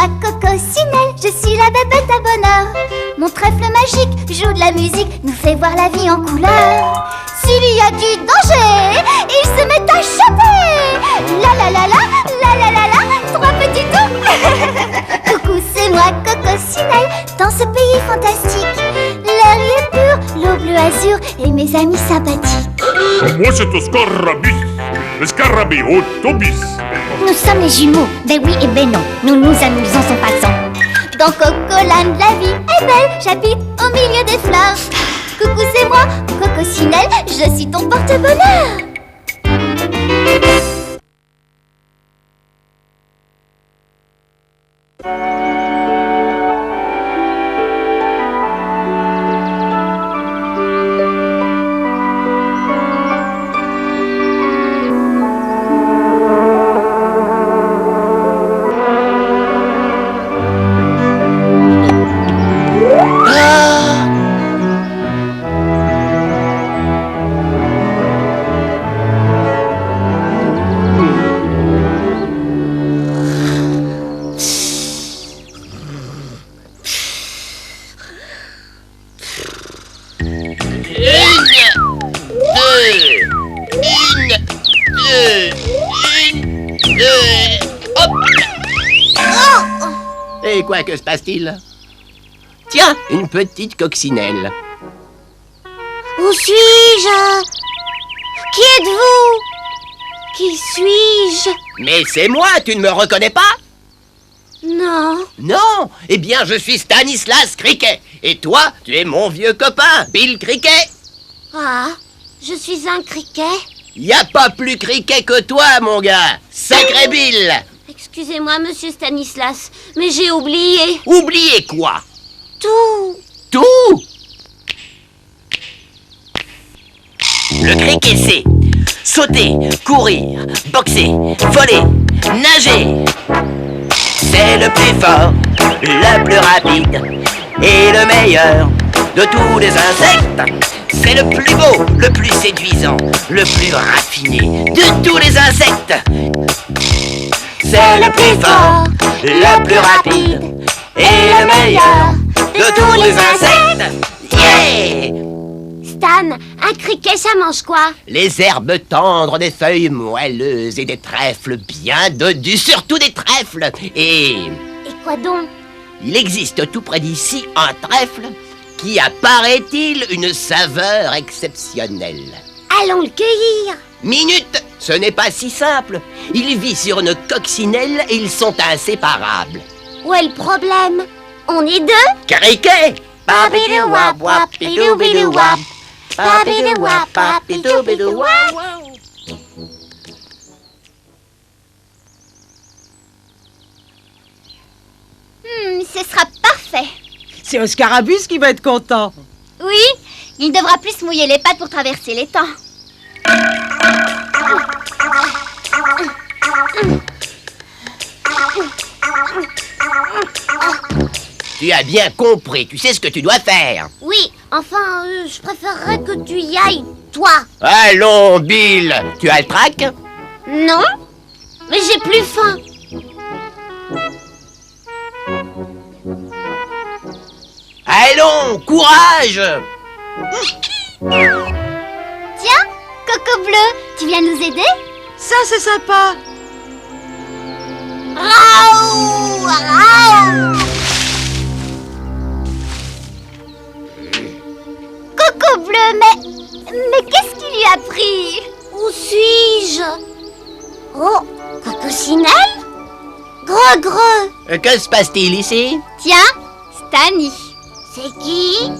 moi Cocosinelle, je suis la bébête à bonheur. Mon trèfle magique joue de la musique, nous fait voir la vie en couleur. S'il y a du danger, il se met à chanter. La la la la, la la la la, trois petits tours. Coucou, c'est moi Cocosinelle, dans ce pays fantastique. L'air y est pur, l'eau bleu azur et mes amis sympathiques. Moi c'est Scarabis, le scarabée autobus. Nous sommes les jumeaux, ben oui et ben non, nous nous amusons en passant. Dans Cocoland, la vie est belle, j'habite au milieu des fleurs. Coucou, c'est moi, Cocosinelle, je suis ton porte-bonheur. Et quoi, que se passe-t-il? Tiens, une petite coccinelle. Où suis-je? Qui êtes-vous? Qui suis-je? Mais c'est moi, tu ne me reconnais pas? Non. Non? Eh bien, je suis Stanislas Cricket. Et toi, tu es mon vieux copain, Bill Cricket. Ah, je suis un criquet. Y a pas plus Cricket que toi, mon gars. Sacré Bill. Excusez-moi, monsieur Stanislas, mais j'ai oublié. Oubliez quoi? Tout. Tout? Le cricket, c'est sauter, courir, boxer, voler, nager. C'est le plus fort, le plus rapide et le meilleur de tous les insectes. C'est le plus beau, le plus séduisant, le plus raffiné de tous les insectes. C'est le plus fort, le plus rapide et le meilleur de tous les insectes. Yeah! Stan, un criquet, ça mange quoi? Les herbes tendres, des feuilles moelleuses et des trèfles bien dodus, surtout des trèfles. Et Et quoi donc? il existe tout près d'ici un trèfle qui a, paraît-il, une saveur exceptionnelle. Allons le cueillir. Minute, ce n'est pas si simple. Il vit sur une coccinelle et ils sont inséparables. Où est le problème? On est deux? Criquet! Babidou-wap, wap, bidou-bidou-wap. Babidou-wap, wap, bidou-bidou-wap. Ce sera parfait. C'est Oscarabus qui va être content. Oui, il devra plus se mouiller les pattes pour traverser les temps. Tu as bien compris, tu sais ce que tu dois faire. Oui, enfin, je préférerais que tu y ailles, toi. Allons, Bill, tu as le trac? Non, mais j'ai plus faim. Allons, courage! Tiens, Coco Bleu, tu viens nous aider? Ça, c'est sympa. Raoult, raoult. Coco Bleu, mais qu'est-ce qui lui a pris? Où suis-je? Oh, Cocosinelle? Gre. Que se passe-t-il ici? Tiens, Stani. C'est qui?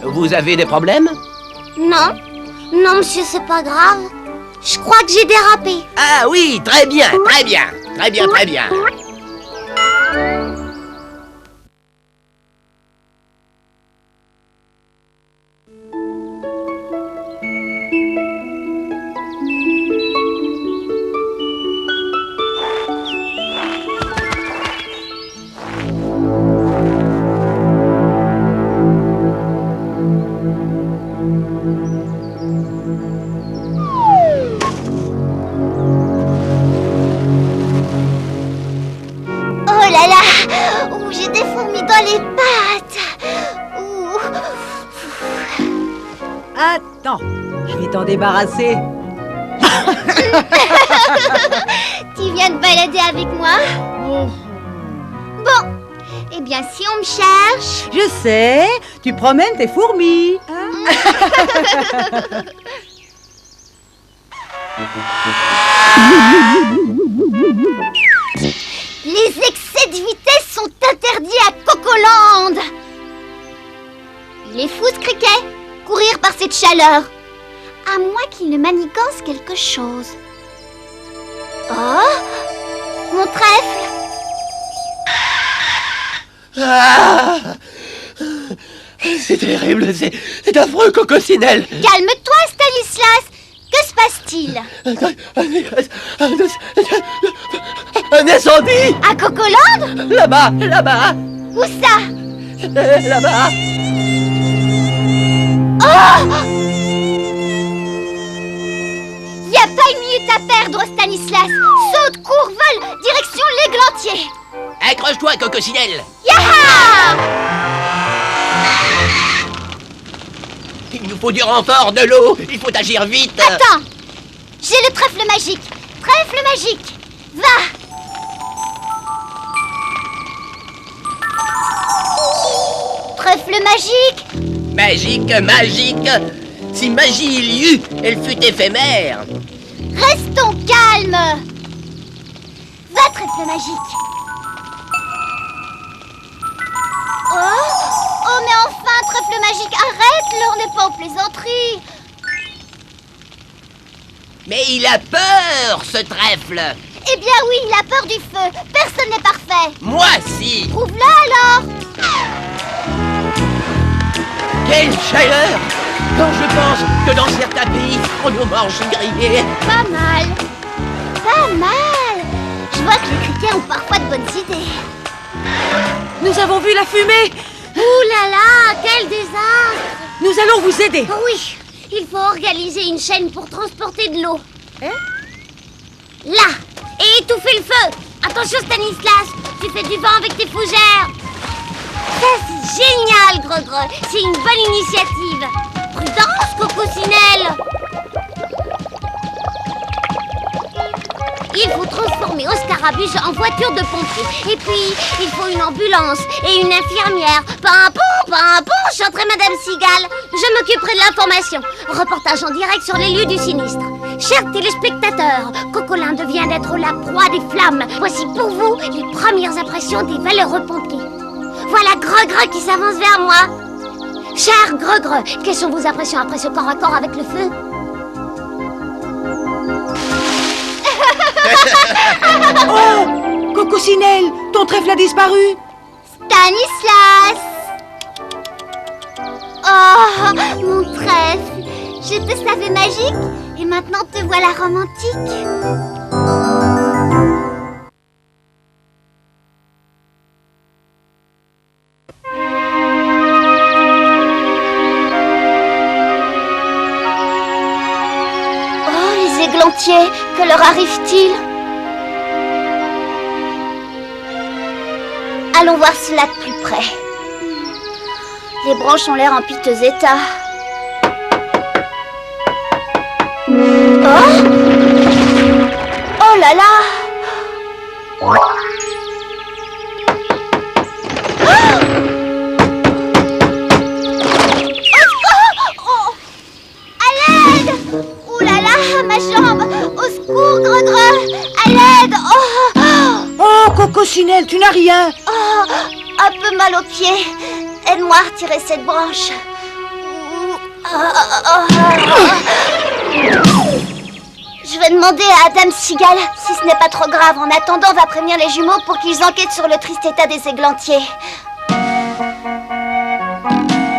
Vous avez des problèmes? Non, non monsieur, c'est pas grave. Je crois que j'ai dérapé. Ah oui, très bien, très bien, très bien, très bien. j'ai des fourmis dans les pattes. Ouh. Attends, je vais t'en débarrasser. Tu viens de balader avec moi? Bon, eh bien si on me cherche... Je sais, tu promènes tes fourmis. Les excès de vitesse sont interdits à Cocoland. Il est fou ce criquet, courir par cette chaleur. À moins qu'il ne manigance quelque chose. Oh, mon trèfle. Ah, c'est terrible, c'est affreux, Cocosinelle. Calme-toi, Stanislas. Que se passe-t-il? Un incendie. À Cocoland? Là-bas. Où ça? Là-bas. Oh! Y a pas une minute à perdre, Stanislas. Saute, cours, vole, direction l'églantier. Accroche-toi, Cocosinelle. Yaha! Il nous faut du renfort, de l'eau. Il faut agir vite. Attends! J'ai le trèfle magique. Trèfle magique. Va! Trèfle magique. Magique. Si magie il y eut, elle fut éphémère. Restons calmes. Va, trèfle magique. Oh, mais enfin, trèfle magique, arrête, l'heure n'est pas aux plaisanteries. Mais il a peur, ce trèfle. Eh bien oui, il a peur du feu. Personne n'est parfait. Moi, si. Trouve-le alors. Quelle chaleur! Quand je pense que dans certains pays, on nous mange grillés. Pas mal. Pas mal. Je vois que les criquets ont parfois de bonnes idées. Nous avons vu la fumée. Ouh là là, quel désastre. Nous allons vous aider. Oui, il faut organiser une chaîne pour transporter de l'eau. Là. Et étouffer le feu. Attention, Stanislas, tu fais du vent avec tes fougères. Ça, c'est génial, Gregre. C'est une bonne initiative. Prudence, Cocosinelle. Il faut transformer Oscarabus en voiture de pompier. Et puis, il faut une ambulance et une infirmière. Pimpon, chanterait Madame Cigale. Je m'occuperai de l'information. Reportage en direct sur les lieux du sinistre. Chers téléspectateurs, Cocolin vient d'être la proie des flammes. Voici pour vous les premières impressions des valeureux pompiers. Voilà Gregre qui s'avance vers moi. Cher Gregre, quelles sont vos impressions après ce corps à corps avec le feu? Oh, Cocosinelle, ton trèfle a disparu. Stanislas! Oh, mon trèfle! Je te savais magique et maintenant te voilà romantique. Oh, les églantiers, que leur arrive-t-il? Allons voir cela de plus près. Les branches ont l'air en piteux état. Oh! Oh là là! Oh! Oh! À l'aide! Oh là là, ma jambe! Au secours, Gregre! À l'aide! Oh! Oh, Cocosinelle, tu n'as rien. Oh, un peu mal aux pieds. Aide-moi à retirer cette branche. Je vais demander à Dame Cigale si ce n'est pas trop grave. En attendant, on va prévenir les jumeaux pour qu'ils enquêtent sur le triste état des églantiers.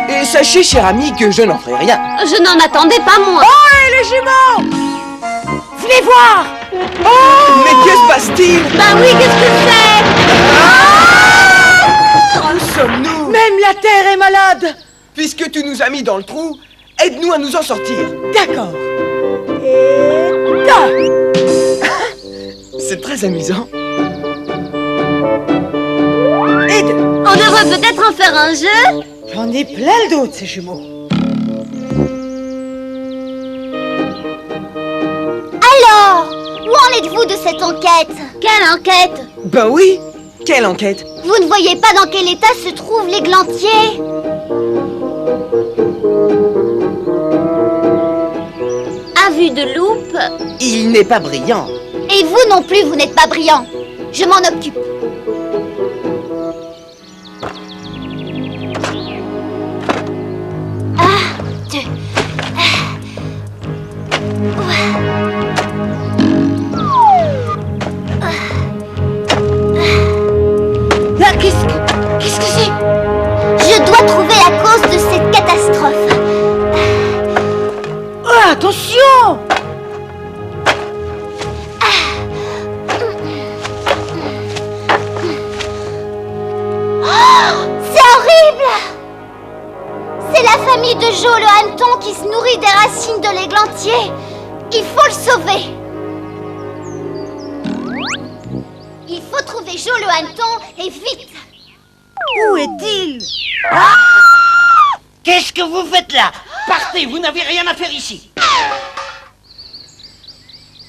Et sachez, cher ami, que je n'en ferai rien. Je n'en attendais pas moins. Oh, et les jumeaux. Venez voir. Mais que se passe-t-il? Bah oui, qu'est-ce que c'est? Où sommes-nous? Même la terre est malade. Puisque tu nous as mis dans le trou, aide-nous à nous en sortir. D'accord. Et là. C'est très amusant. Et deux. pourrait peut-être en faire un jeu. J'en ai plein le dos de ces jumeaux. Alors, où en êtes-vous de cette enquête? Quelle enquête? Ben oui, quelle enquête? Vous ne voyez pas dans quel état se trouve l'églantier? À vue de loupe. Il n'est pas brillant. Et vous non plus, vous n'êtes pas brillant. Je m'en occupe. Là, qu'est-ce que c'est? Je dois trouver la cause de cette catastrophe. Oh, attention! C'est horrible! C'est la famille de Jo le hanneton qui se nourrit des racines de l'églantier. Il faut le sauver. Il faut trouver Jo le hanneton et vite. Où est-il? Qu'est-ce que vous faites là? Partez, vous n'avez rien à faire ici.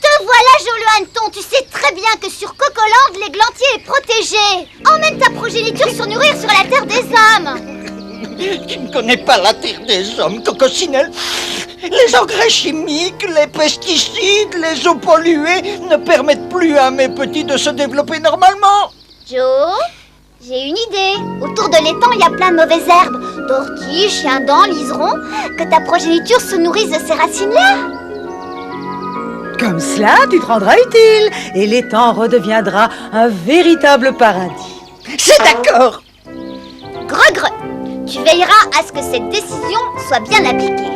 Te voilà, Jo le hanneton. Tu sais très bien que sur Cocoland, l'églantier est protégé. Emmène ta progéniture se nourrir sur la terre des hommes. Tu ne connais pas la terre des hommes, Coccinelle. Les engrais chimiques, les pesticides, les eaux polluées ne permettent plus à mes petits de se développer normalement. Jo, j'ai une idée. Autour de l'étang, il y a plein de mauvaises herbes. D'orties, chiens-dents, liserons. Que ta progéniture se nourrisse de ces racines-là. Comme cela, tu te rendras utile et l'étang redeviendra un véritable paradis. C'est d'accord. Gregre, tu veilleras à ce que cette décision soit bien appliquée.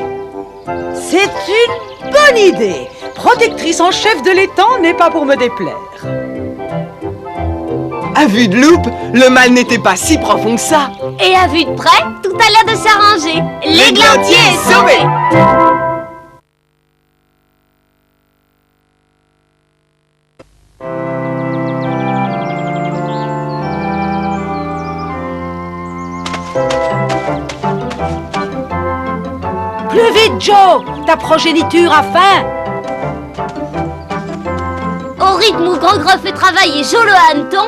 C'est une bonne idée. Protectrice en chef de l'étang n'est pas pour me déplaire. À vue de loupe, le mal n'était pas si profond que ça. Et à vue de près, tout a l'air de s'arranger. L'églantier est sauvé. Plus vite, Joe! Ta progéniture a faim! Au rythme où Gregre fait travailler Jo le hanneton,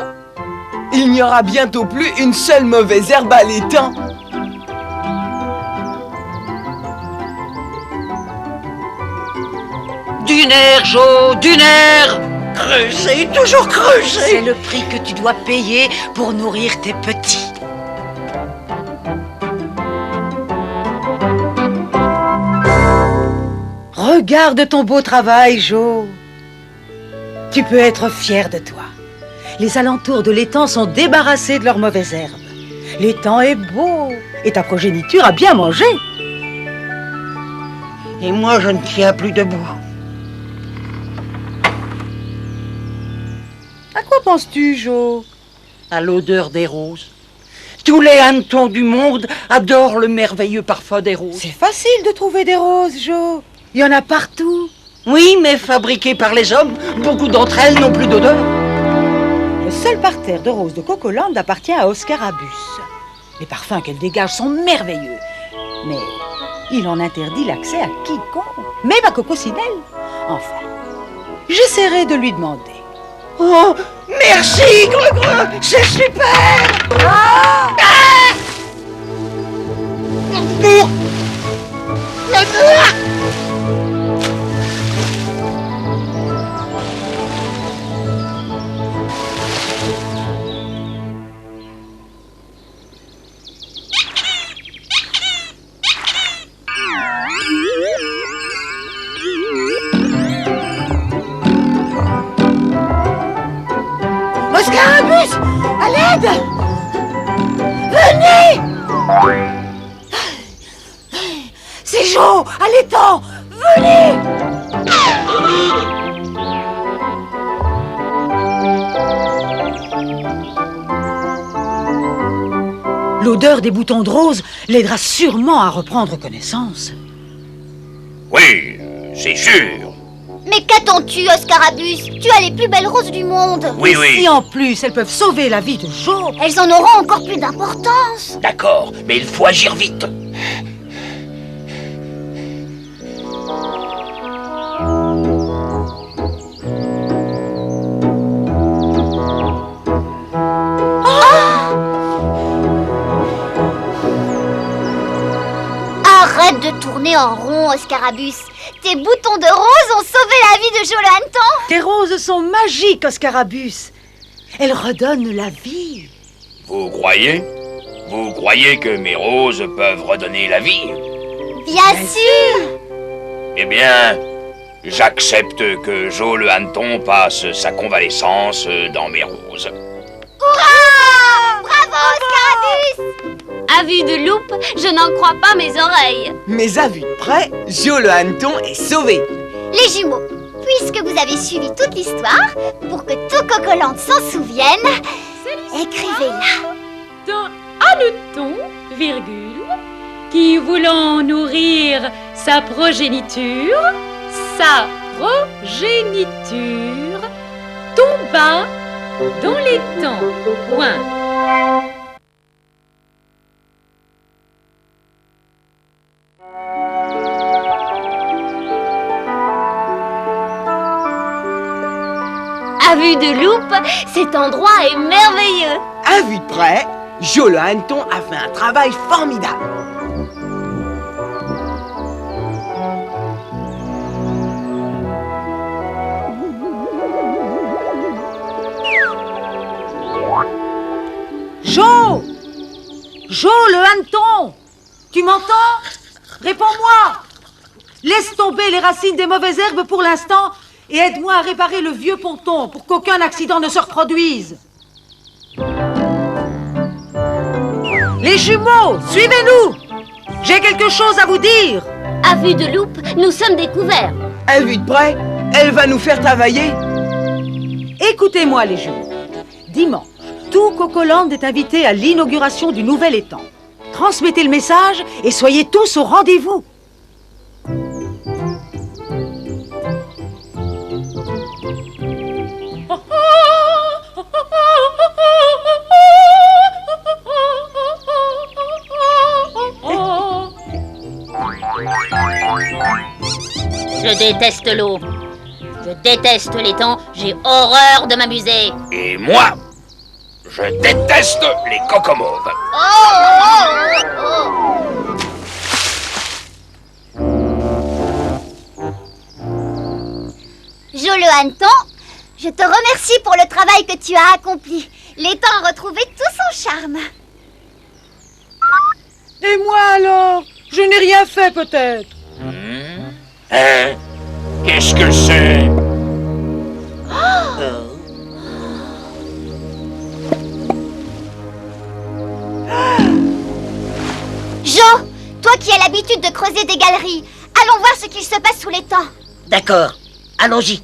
Il n'y aura bientôt plus une seule mauvaise herbe à l'étang. Du nerf, Jo, du nerf. Creuser, toujours creuser. C'est le prix que tu dois payer pour nourrir tes petits. Regarde ton beau travail, Jo. Tu peux être fier de toi. Les alentours de l'étang sont débarrassés de leurs mauvaises herbes. L'étang est beau et ta progéniture a bien mangé. Et moi, je ne tiens plus debout. À quoi penses-tu, Jo? À l'odeur des roses. Tous les hannetons du monde adorent le merveilleux parfum des roses. C'est facile de trouver des roses, Jo. Il y en a partout. Oui, mais fabriquées par les hommes, beaucoup d'entre elles n'ont plus d'odeur. Le seul parterre de roses de Cocoland appartient à Oscarabus. Les parfums qu'elle dégage sont merveilleux. Mais il en interdit l'accès à quiconque, même à Cococinelle. Enfin, j'essaierai de lui demander. Oh, merci, Gregre, c'est super. Oscarabus, à l'aide! Venez! C'est Jo, à l'étang! Venez! L'odeur des boutons de rose l'aidera sûrement à reprendre connaissance. Oui, c'est sûr. Mais qu'attends-tu, Oscarabus? Tu as les plus belles roses du monde. Oui, Si en plus elles peuvent sauver la vie de Jo, Elles en auront encore plus d'importance. D'accord, mais il faut agir vite. Arrête de tourner en rond, Oscarabus. Tes boutons de rose ont sauvé la vie de Jo le hanneton. tes roses sont magiques, Oscarabus. Elles redonnent la vie. Vous croyez? Vous croyez que mes roses peuvent redonner la vie? Bien sûr. Eh bien, j'accepte que Jo le hanneton passe sa convalescence dans mes roses. Hurrah! Bravo, Oscarabus. À vue de loupe, je n'en crois pas mes oreilles. Mais à vue de près, Jo le hanneton est sauvé. Les jumeaux, puisque vous avez suivi toute l'histoire, pour que tout Cocoland s'en souvienne, écrivez-la. D'un hanneton, virgule, qui voulant nourrir sa progéniture, tomba dans les temps. Point. À vue de loupe, cet endroit est merveilleux. À vue de près, Jo le hanneton a fait un travail formidable. Jo! Jo le hanneton! Tu m'entends? Réponds-moi! Laisse tomber les racines des mauvaises herbes pour l'instant et aide-moi à réparer le vieux ponton pour qu'aucun accident ne se reproduise. Les jumeaux, suivez-nous! J'ai quelque chose à vous dire! À vue de loupe, nous sommes découverts. À vue de près, elle va nous faire travailler. Écoutez-moi les jumeaux. Dimanche, tout Cocoland est invité à l'inauguration du nouvel étang. Transmettez le message et soyez tous au rendez-vous. Je déteste l'eau. Je déteste l'étang. J'ai horreur de m'amuser. Et moi, je déteste les cocomauves. Jo le hanneton, je te remercie pour le travail que tu as accompli. L'étang a retrouvé tout son charme. Et moi alors? Je n'ai rien fait peut-être. Hein? Qu'est-ce que c'est? Jo, toi qui as l'habitude de creuser des galeries, allons voir ce qu'il se passe sous l'étang. D'accord, allons-y.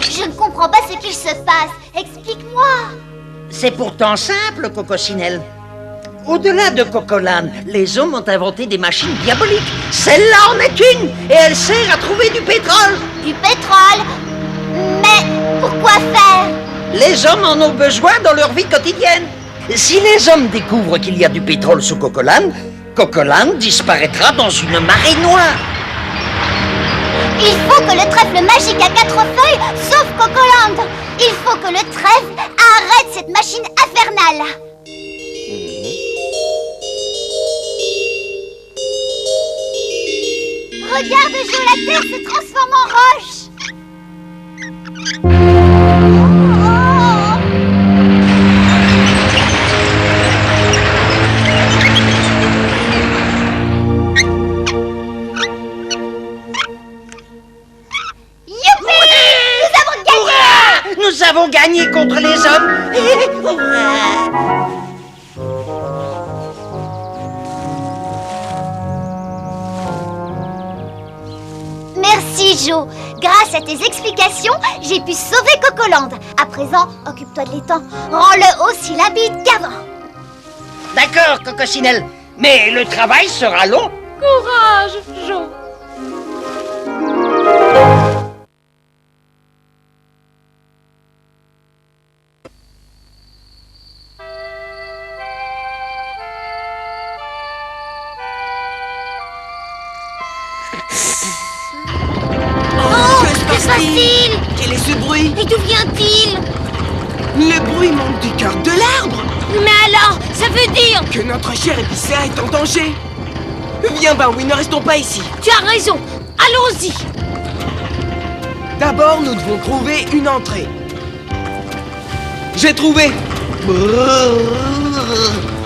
Je ne comprends pas ce qu'il se passe. Explique-moi. C'est pourtant simple, Coccinelle. Au-delà de Cocoland, les hommes ont inventé des machines diaboliques. Celle-là en est une, et elle sert à trouver du pétrole. Du pétrole. Mais pourquoi faire? Les hommes en ont besoin dans leur vie quotidienne. Si les hommes découvrent qu'il y a du pétrole sous Cocoland, Cocoland disparaîtra dans une marée noire. Il faut que le trèfle magique à 4 feuilles sauve Cocoland. Il faut que le trèfle arrête cette machine infernale. Regarde, Jo, la terre se transforme en roche. Youpi! Nous avons gagné contre les hommes. Jo. Grâce à tes explications, j'ai pu sauver Cocoland. À présent, occupe-toi de l'étang. Rends-le aussi limpide qu'avant. D'accord, Coccinelle, mais le travail sera long. Courage, Jo. Que se passe-t-il? Quel est ce bruit? Et d'où vient-il? Le bruit monte du cœur de l'arbre. Mais alors, ça veut dire... Que notre cher épicéa est en danger. Viens, Barwi, ne restons pas ici. Tu as raison, allons-y. D'abord, nous devons trouver une entrée. J'ai trouvé. Brrr.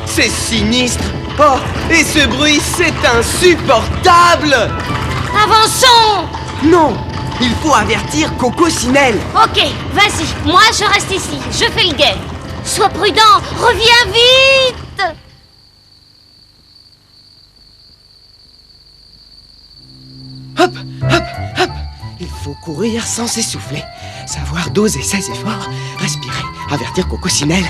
C'est sinistre. Oh, et ce bruit, c'est insupportable. Avançons. Non, il faut avertir Cococinelle. Ok, vas-y, moi je reste ici, je fais le guet. Sois prudent, reviens vite. Hop, hop, hop. Il faut courir sans s'essouffler. Savoir doser ses efforts. Respirer, avertir Cococinelle.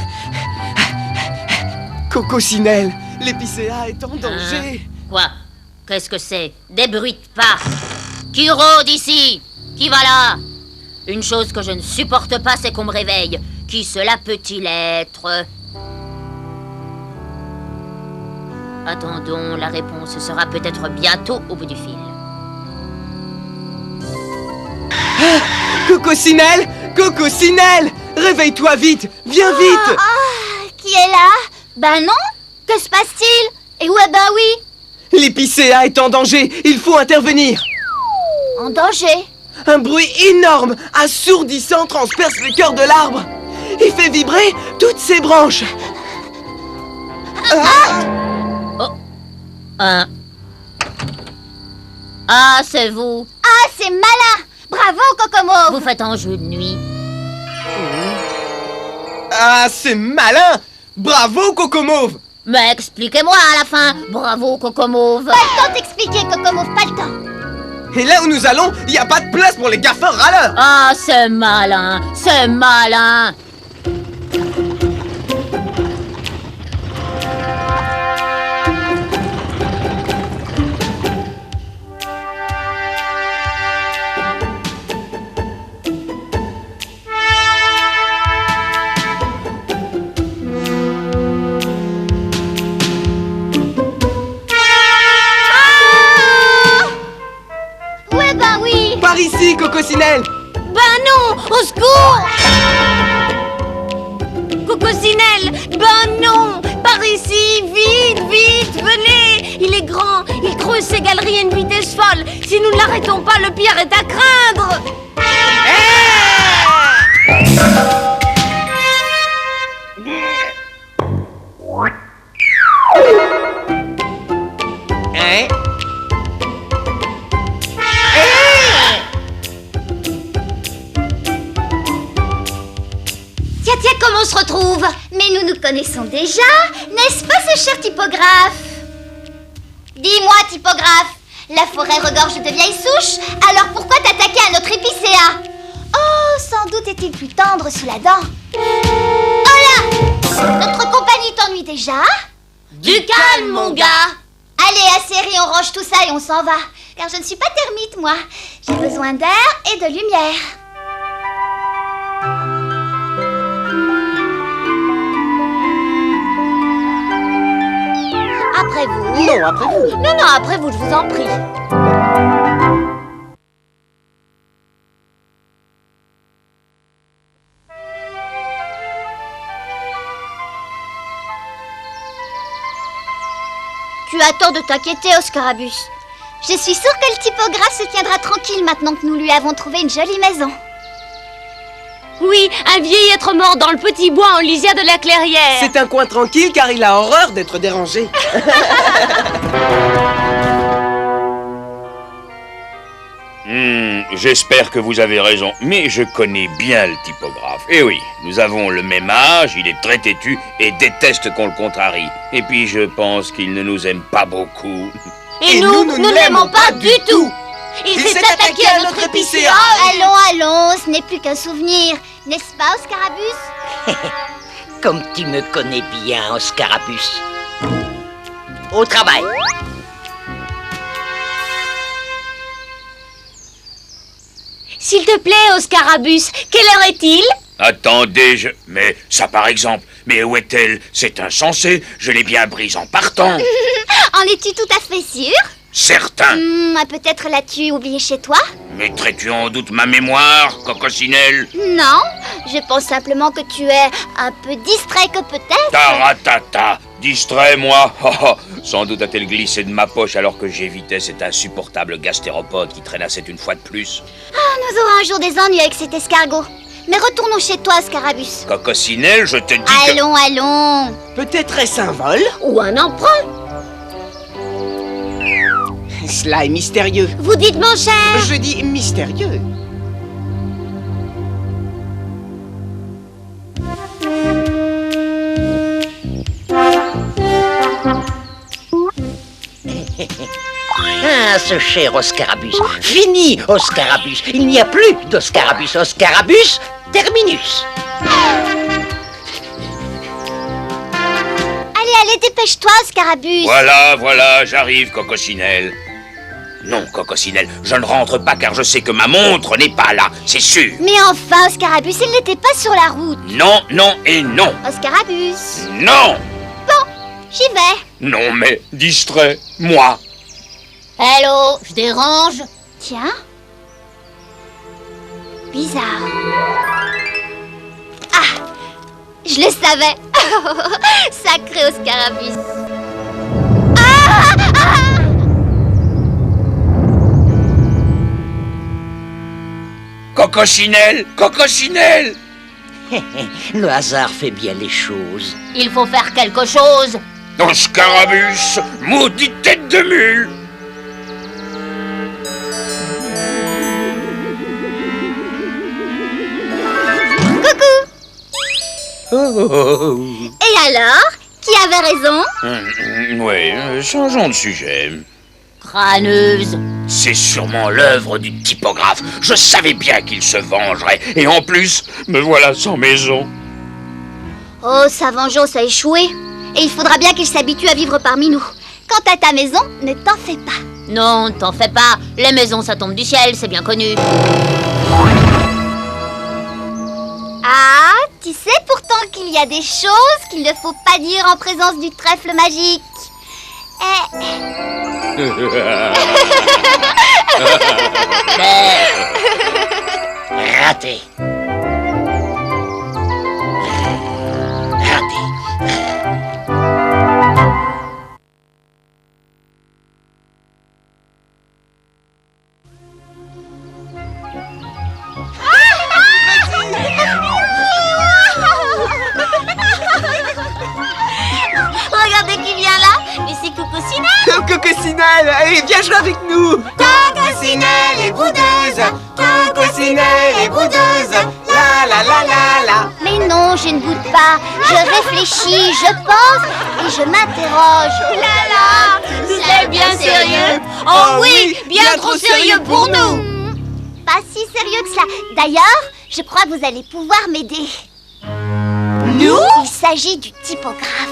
Cococinelle, l'épicéa est en danger. Quoi? Qu'est-ce que c'est? Débruite pas. Qui rôde ici? Qui va là? Une chose que je ne supporte pas, c'est qu'on me réveille. Qui cela peut-il être? Attendons, la réponse sera peut-être bientôt au bout du fil. Cococinelle, Cococinelle, réveille-toi vite, viens vite. Qui est là? Ben non. Que se passe-t-il? Et où est Barwi? L'épicéa est en danger, il faut intervenir. En danger? Un bruit énorme, assourdissant, transperce le cœur de l'arbre. Il fait vibrer toutes ses branches. Ah, c'est vous. Ah, c'est malin. Bravo, Kokomo. Vous faites un jeu de nuit. Ah, c'est malin. Bravo, Cocomauve. Mais expliquez-moi à la fin. Bravo, Cocomauve. Pas le temps d'expliquer, Kokomo, pas le temps. Et là où nous allons, il n'y a pas de place pour les gaffeurs râleurs. Ah, c'est malin. C'est malin. Où est Barwi? Par ici, Cococinelle. Ben non, au secours! Cococinelle, ben non! Par ici, vite, vite, venez! Il est grand, il creuse ses galeries à une vitesse folle. Si nous ne l'arrêtons pas, le pire est à craindre! Hein? Tiens, tiens, comment on se retrouve? Mais nous nous connaissons déjà, n'est-ce pas ce cher typographe? Dis-moi, typographe, la forêt regorge de vieilles souches, alors pourquoi t'attaquer à notre épicéa? Oh, sans doute est-il plus tendre sous la dent. Oh là! Notre compagnie t'ennuie déjà? Du calme, mon gars! Allez, Acérie, on range tout ça et on s'en va. Car je ne suis pas termite, moi. J'ai besoin d'air et de lumière. Après vous. Non, après vous. Non, non, après vous, je vous en prie. Tu as tort de t'inquiéter, Oscarabus. Je suis sûre que le typographe se tiendra tranquille maintenant que nous lui avons trouvé une jolie maison. Oui, un vieil être mort dans le petit bois en lisière de la clairière. C'est un coin tranquille car il a horreur d'être dérangé. J'espère que vous avez raison, mais je connais bien le typographe. Et oui, nous avons le même âge, il est très têtu et déteste qu'on le contrarie. Et puis je pense qu'il ne nous aime pas beaucoup. Et nous ne l'aimons pas du tout. Il s'est attaqué à notre épicéa. Allons, allons, ce n'est plus qu'un souvenir. N'est-ce pas, Oscarabus? Comme tu me connais bien, Oscarabus. Au travail. S'il te plaît, Oscarabus, quelle heure est-il? Attendez, mais ça par exemple. Mais où est-elle? C'est insensé. Je l'ai bien prise en partant. En es-tu tout à fait sûr? Certain. Peut-être l'as-tu oublié chez toi? Mettrais-tu en doute ma mémoire, Coccinelle? Non, je pense simplement que tu es un peu distrait que peut-être. Taratata. Distrait, moi. Sans doute a-t-elle glissé de ma poche alors que j'évitais cet insupportable gastéropode qui traînassait une fois de plus. Nous aurons un jour des ennuis avec cet escargot. Mais retournons chez toi, Oscarabus. Coccinelle, je te dis que... Allons, allons. Peut-être est-ce un vol? Ou un emprunt? Cela est mystérieux. Vous dites, mon cher? Je dis mystérieux. Ah, ce cher Oscarabus. Fini, Oscarabus. Il n'y a plus d'Oscarabus. Oscarabus, terminus. Allez, dépêche-toi, Oscarabus. Voilà, j'arrive, Coccinelle. Non, Coccinelle, je ne rentre pas car je sais que ma montre n'est pas là, c'est sûr. Mais enfin, Oscarabus, il n'était pas sur la route. Non, non et non. Oscarabus. Non. Bon, j'y vais. Non, mais distrait, moi. Hello, je dérange? Tiens. Bizarre. Ah, je le savais. Sacré Oscarabus. Coccinelle. Le hasard fait bien les choses. Il faut faire quelque chose. Oscarabus, maudite tête de mule. Et alors? Qui avait raison? Oui, changeons de sujet. Crâneuse. C'est sûrement l'œuvre du typographe. Je savais bien qu'il se vengerait. Et en plus, me voilà sans maison. Oh, sa vengeance a échoué. Et il faudra bien qu'il s'habitue à vivre parmi nous. Quant à ta maison, ne t'en fais pas. Non, t'en fais pas. Les maisons, ça tombe du ciel, c'est bien connu. Ah, tu sais pourtant qu'il y a des choses qu'il ne faut pas dire en présence du trèfle magique. Raté. Raté. Regardez qui vient là. Mais c'est Coccinelle. Coccinelle, allez, viens jouer avec nous. Coccinelle est boudeuse. Coccinelle est boudeuse. La la la la la. Mais non, je ne boude pas. Je réfléchis, je pense et je m'interroge. Oh là là, C'est bien sérieux? Oh oui, bien trop sérieux pour nous. Pas si sérieux que cela. D'ailleurs, je crois que vous allez pouvoir m'aider. Nous? Il s'agit du typographe.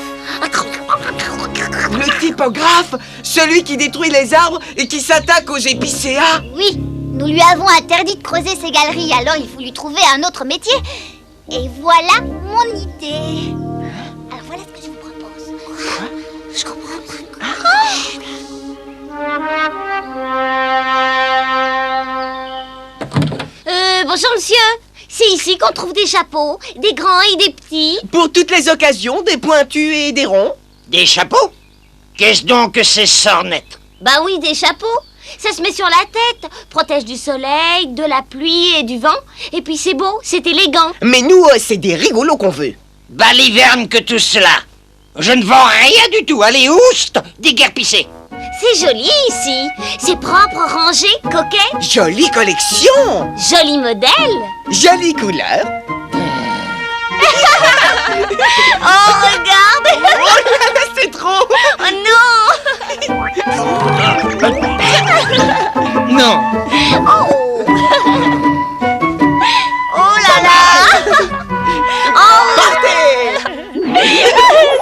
Le typographe, celui qui détruit les arbres et qui s'attaque aux épicéas. Oui, nous lui avons interdit de creuser ses galeries, alors il faut lui trouver un autre métier. Et voilà mon idée. Alors voilà ce que je vous propose. Je comprends pas. Bonjour, monsieur. C'est ici qu'on trouve des chapeaux, des grands et des petits. Pour toutes les occasions, des pointus et des ronds. Des chapeaux? Qu'est-ce donc que ces sornettes? Bah oui, des chapeaux. Ça se met sur la tête, protège du soleil, de la pluie et du vent. Et puis c'est beau, c'est élégant. Mais nous, c'est des rigolos qu'on veut. Baliverne que tout cela. Je ne vends rien du tout. Allez, oust, déguerpissez. C'est joli ici. C'est propre, rangé, coquet. Jolie collection. Joli modèle. Jolie couleur. Oh, regarde. C'est trop. Oh non. Non. Oh là là. Oh, Partez!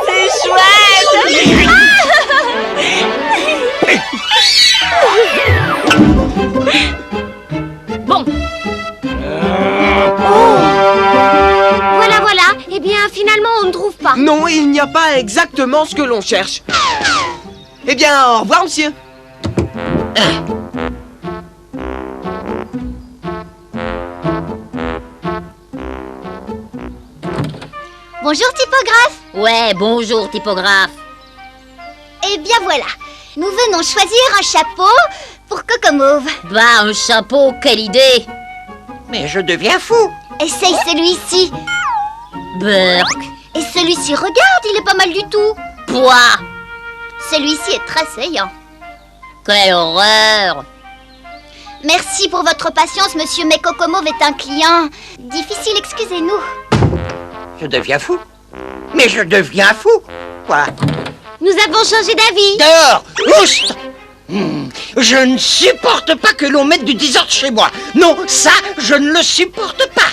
c'est chouette. Bon, Voilà, voilà. Eh bien, finalement, on ne trouve pas. Non, il n'y a pas exactement ce que l'on cherche. Eh bien, au revoir, monsieur. Bonjour, typographe. ouais, bonjour, typographe. Eh bien voilà, nous venons choisir un chapeau pour Cocomauve. Bah, un chapeau, quelle idée. Mais je deviens fou. Essaye celui-ci. Burk, Et celui-ci, regarde, il est pas mal du tout. poids, Celui-ci est très saillant. quelle horreur. Merci pour votre patience, monsieur, mais Cocomauve est un client difficile, excusez-nous. Je deviens fou. Mais je deviens fou. Quoi? Nous avons changé d'avis. Dehors! Oust! Je ne supporte pas que l'on mette du désordre chez moi. Non, ça, je ne le supporte pas.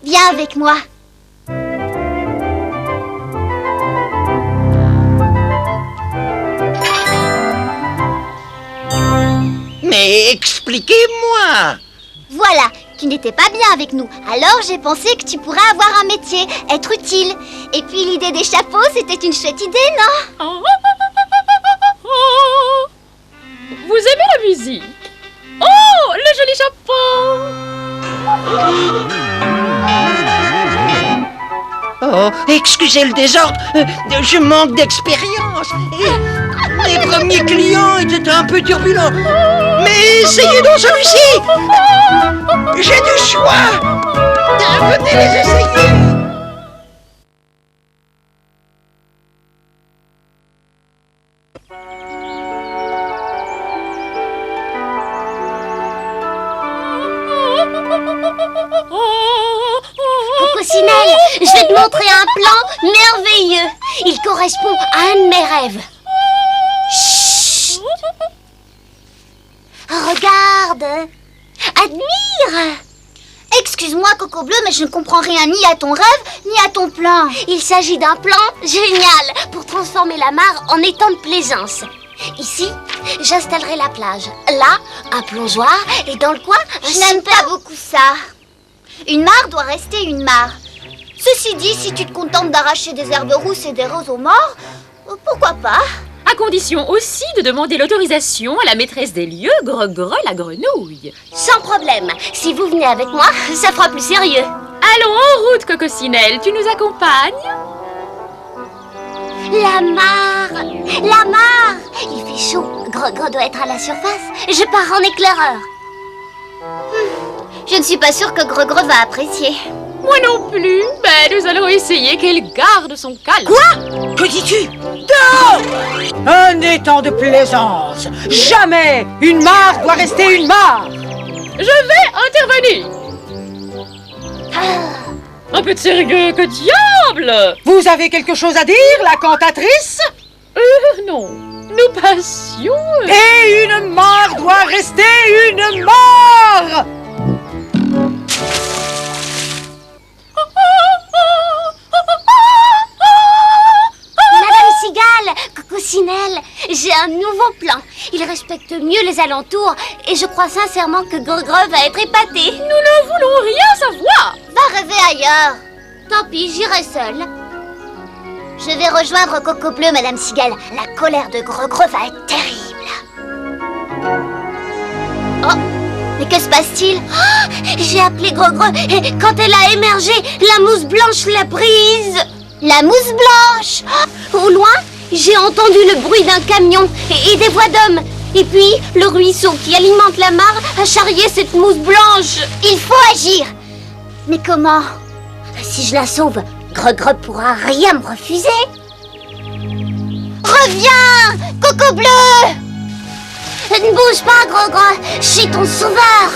Viens avec moi. Mais expliquez-moi. Voilà, tu n'étais pas bien avec nous. Alors j'ai pensé que tu pourrais avoir un métier, être utile. Et puis l'idée des chapeaux, c'était une chouette idée, non? Vous aimez la musique? Oh, le joli chapeau! Oh, excusez le désordre. Je manque d'expérience. Et les premiers clients étaient un peu turbulents. Mais essayez donc celui-ci. J'ai du choix. Venez les essayer. Cocosinelle, je vais te montrer un plan merveilleux. Il correspond à un de mes rêves. Chut. Regarde. Admire. Excuse-moi, Coco Bleu, mais je ne comprends rien ni à ton rêve, ni à ton plan. Il s'agit d'un plan génial pour transformer la mare en étang de plaisance. Ici, j'installerai la plage. Là, un plongeoir et dans le coin, Je n'aime pas beaucoup ça. Une mare doit rester une mare. Ceci dit, si tu te contentes d'arracher des herbes rousses et des roseaux morts, pourquoi pas? À condition aussi de demander l'autorisation à la maîtresse des lieux, Gregre la grenouille. Sans problème. Si vous venez avec moi, ça fera plus sérieux. Allons en route, Cocosinelle, tu nous accompagnes? La mare. La mare. Il fait chaud. Gregre doit être à la surface. Je pars en éclaireur. Je ne suis pas sûre que Gregre va apprécier. Moi non plus, mais nous allons essayer qu'elle garde son calme. Quoi? Que dis-tu? Un étang de plaisance. Jamais une mare doit rester une mare. Je vais intervenir. Un peu de sérieux, que diable! Vous avez quelque chose à dire, la cantatrice? Non, nous passions... Et une mare doit rester une mare. Madame Cigale, Cocosinelle, j'ai un nouveau plan. Il respecte mieux les alentours et je crois sincèrement que Gregre va être épaté. Nous ne voulons rien savoir. Va rêver ailleurs. Tant pis, j'irai seule. Je vais rejoindre Coco Bleu, Madame Cigale. La colère de Gregre va être terrible. Oh, mais que se passe-t-il? J'ai appelé Gregre et quand elle a émergé, la mousse blanche l'a prise. La mousse blanche. Au loin, j'ai entendu le bruit d'un camion et des voix d'hommes. Et puis, le ruisseau qui alimente la mare a charrié cette mousse blanche. Il faut agir. Mais comment? Si je la sauve, Gregre pourra rien me refuser. Reviens, Coco Bleu. Ne bouge pas, Gregre, je suis ton sauveur.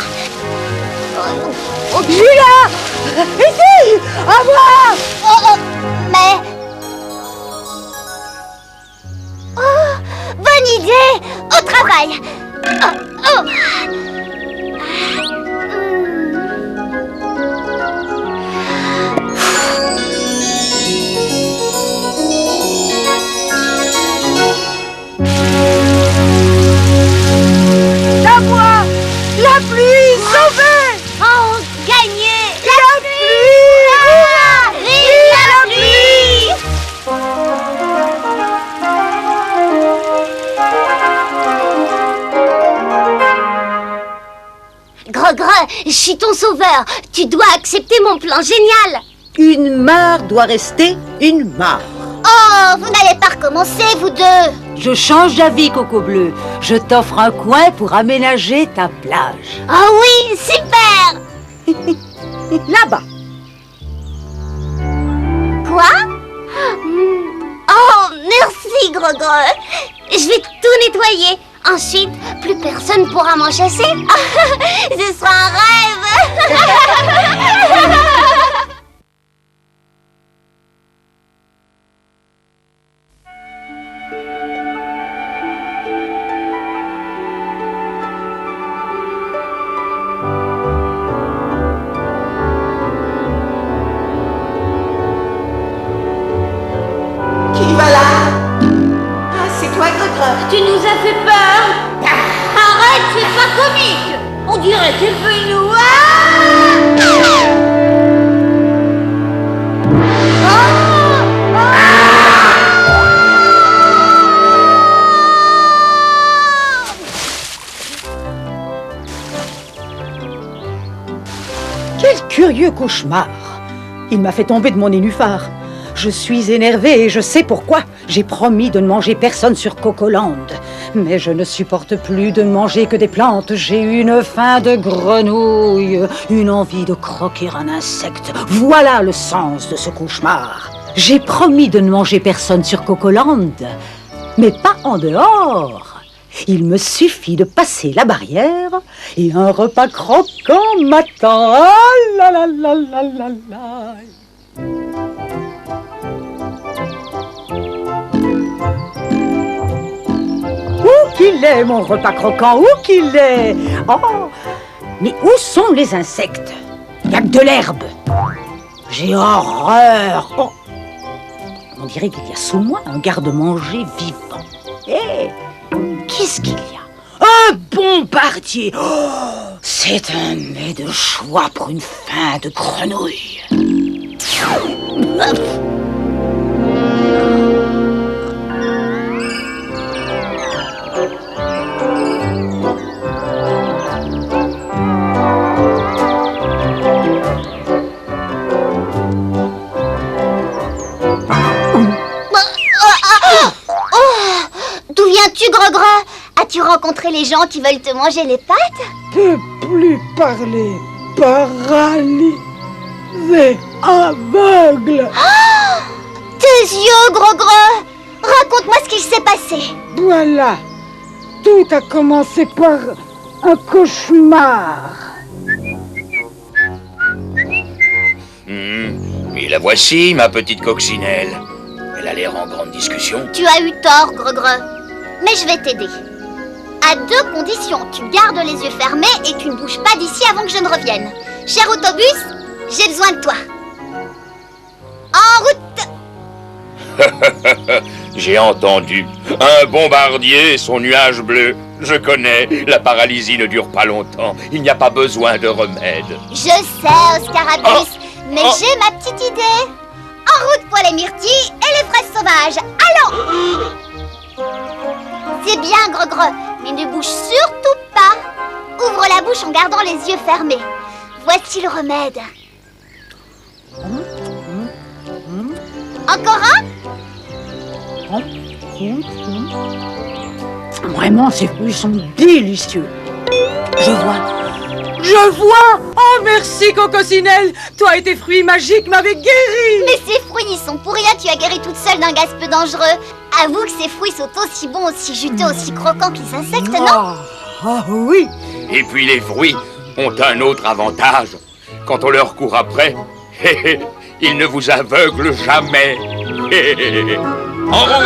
Julia! Ici! À moi! Mais... Oh, bonne idée. Au travail. Oh, oh. Gros, je suis ton sauveur. Tu dois accepter mon plan génial. Une mare doit rester une mare. Oh, vous n'allez pas recommencer, vous deux. Je change d'avis, Coco Bleu. Je t'offre un coin pour aménager ta plage. Oh oui, super. Là-bas. Quoi? Oh, merci, Gros. Je vais tout nettoyer. Ensuite, plus personne pourra m'en chasser. Ce sera un rêve. Qui va là? Ah, c'est toi, Gre-Gre. Tu nous as fait peur. Arrête, c'est pas comique. On dirait que tu veux nous... Quel curieux cauchemar. Il m'a fait tomber de mon nénuphar. Je suis énervée et je sais pourquoi. J'ai promis de ne manger personne sur Cocoland. Mais je ne supporte plus de ne manger que des plantes. J'ai une faim de grenouille, une envie de croquer un insecte. Voilà le sens de ce cauchemar. J'ai promis de ne manger personne sur Cocoland, mais pas en dehors. Il me suffit de passer la barrière et un repas croquant m'attend. Ah là là là là là là. Où qu'il est, mon repas croquant, où qu'il est? Oh, mais où sont les insectes? Il n'y a que de l'herbe. J'ai horreur. Oh, on dirait qu'il y a sous moi un garde-manger vivant. Hé, qu'est-ce qu'il y a? Un bombardier. Oh, c'est un mets de choix pour une faim de grenouille. D'où viens-tu, Gre-Gre? As-tu rencontré les gens qui veulent te manger les pattes? Peux plus parler, paralysé, aveugle. Tes yeux, Gre-Gre! Raconte-moi ce qu'il s'est passé. Voilà, tout a commencé par un cauchemar. Et la voici, ma petite coccinelle. Elle a l'air en grande discussion. Tu as eu tort, Gre-Gre. Mais je vais t'aider. À deux conditions. Tu gardes les yeux fermés et tu ne bouges pas d'ici avant que je ne revienne. Cher autobus, j'ai besoin de toi. En route! J'ai entendu. Un bombardier et son nuage bleu. Je connais, la paralysie ne dure pas longtemps. Il n'y a pas besoin de remède. Je sais, Oscarabus, mais j'ai ma petite idée. En route pour les myrtilles et les fraises sauvages. Allons! C'est bien, Gre-Gre, mais ne bouge surtout pas. Ouvre la bouche en gardant les yeux fermés. Voici le remède. Encore un? Vraiment, ces fruits sont délicieux. Je vois. Oh, merci, Cococinelle. Toi et tes fruits magiques m'avaient guéri. Mais ces fruits n'y sont pour rien, tu as guéri toute seule d'un gaz peu dangereux. Avoue que ces fruits sont aussi bons, aussi juteux, aussi croquants que les insectes, non? Oh oui. Et puis les fruits ont un autre avantage. Quand on leur court après, ils ne vous aveuglent jamais. En route!